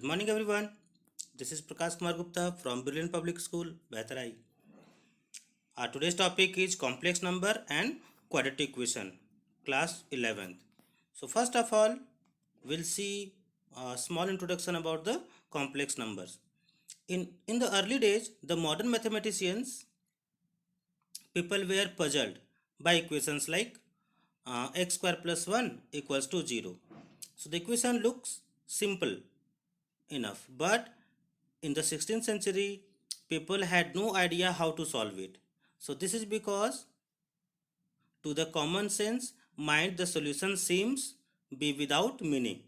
Good morning, everyone. This is Prakash Kumar Gupta from Brilliant Public School, Behtarai. Our today's topic is complex number and quadratic equation, class 11th. So first of all, we'll see a small introduction about the complex numbers. In the early days, the modern mathematicians people were puzzled by equations like x square plus 1 equals to 0. So the equation looks simple enough, but in the 16th century, people had no idea how to solve it. So this is because to the common sense mind, the solution seems be without meaning.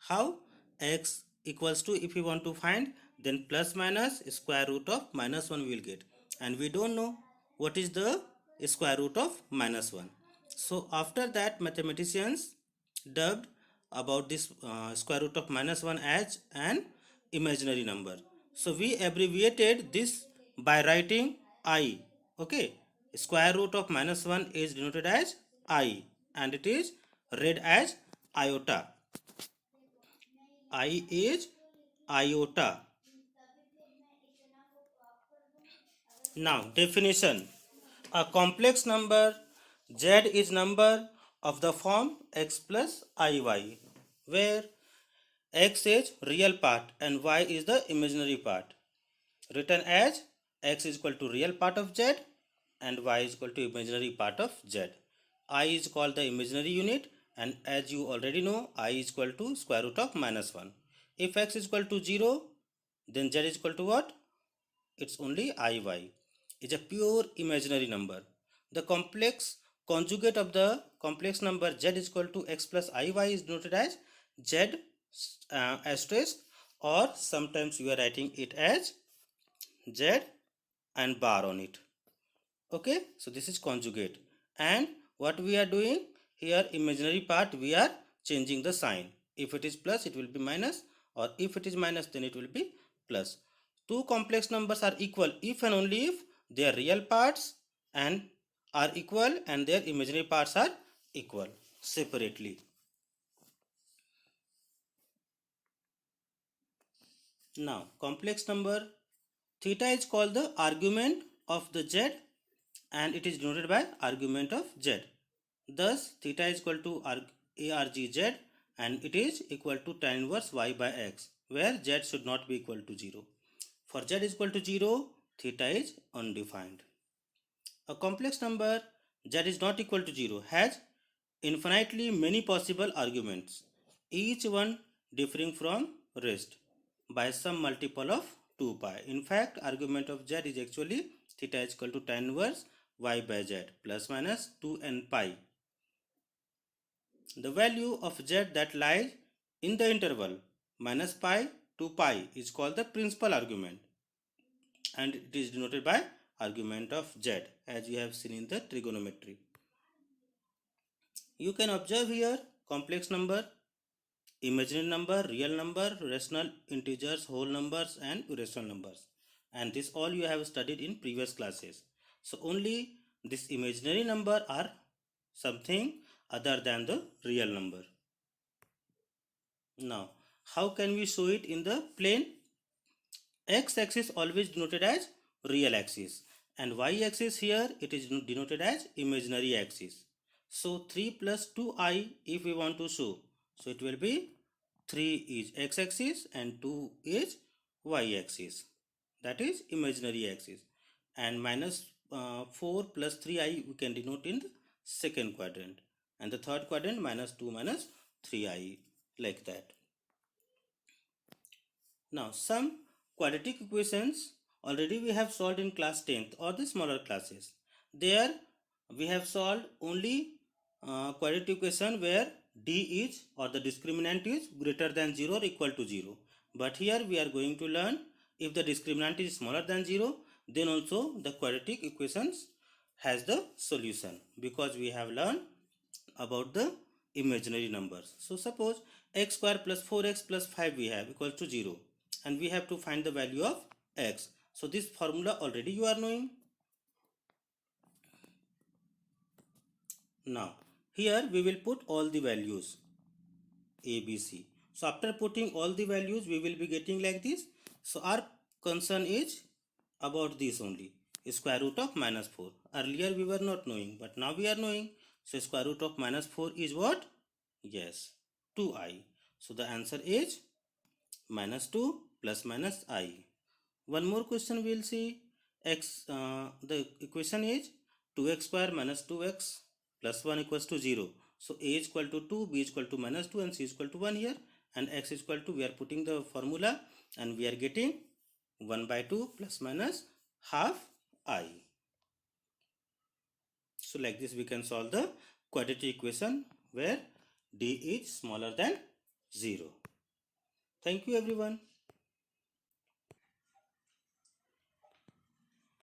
How? X equals to, if we want to find, then plus minus square root of minus 1 we will get, and we don't know what is the square root of minus 1. So after that, mathematicians dubbed about this square root of minus 1 as an imaginary number. So we abbreviated this by writing I. Okay, square root of minus 1 is denoted as I, and it is read as iota. I is iota. Now, definition. A complex number z is number of the form x plus iy, where x is real part and y is the imaginary part. Written as x is equal to real part of z and y is equal to imaginary part of z. I is called the imaginary unit, and as you already know, I is equal to square root of minus 1. If x is equal to 0, then z is equal to what? It's only iy. It's a pure imaginary number. The complex conjugate of the complex number z is equal to x plus iy is denoted as z asterisk, or sometimes we are writing it as z and bar on it. Okay, so this is conjugate, and what we are doing here, imaginary part, we are changing the sign. If it is plus, it will be minus, or if it is minus, then it will be plus. Two complex numbers are equal if and only if their real parts and are equal and their imaginary parts are equal separately. Now, complex number theta is called the argument of the z, and it is denoted by argument of z. Thus, theta is equal to argz, and it is equal to tan inverse y by x, where z should not be equal to 0. For z is equal to 0, theta is undefined. A complex number z is not equal to 0 has infinitely many possible arguments, each one differing from rest by some multiple of 2 pi. In fact, argument of z is actually theta is equal to tan inverse y by z plus minus 2n pi. The value of z that lies in the interval minus pi to pi is called the principal argument, and it is denoted by argument of z, as we have seen in the trigonometry. You can observe here complex number, imaginary number, real number, rational integers, whole numbers, and irrational numbers. And this all you have studied in previous classes. So only this imaginary number are something other than the real number. Now, how can we show it in the plane? X-axis always denoted as real axis, and y-axis here it is denoted as imaginary axis. So 3 plus 2i if we want to show, so it will be 3 is x-axis and 2 is y-axis, that is imaginary axis, and minus 4 plus 3i we can denote in the second quadrant, and the third quadrant minus 2 minus 3i, like that. Now, some quadratic equations already we have solved in class 10th or the smaller classes. There we have solved only quadratic equation where d is, or the discriminant is, greater than 0 or equal to 0. But here we are going to learn if the discriminant is smaller than 0, then also the quadratic equations has the solution, because we have learned about the imaginary numbers. So suppose x square plus 4x plus 5 we have equals to 0, and we have to find the value of x. So this formula already you are knowing. Now here we will put all the values a, b, c. So after putting all the values, we will be getting like this. So our concern is about this only, square root of minus 4. Earlier we were not knowing, but now we are knowing. So square root of minus 4 is what? Yes, 2i. So the answer is minus 2 plus minus I. One more question we will see. The equation is 2x square minus 2x plus 1 equals to 0. So a is equal to 2, b is equal to minus 2 and c is equal to 1 here, and x is equal to, we are putting the formula and we are getting 1 by 2 plus minus half I. So like this we can solve the quadratic equation where d is smaller than 0. Thank you everyone.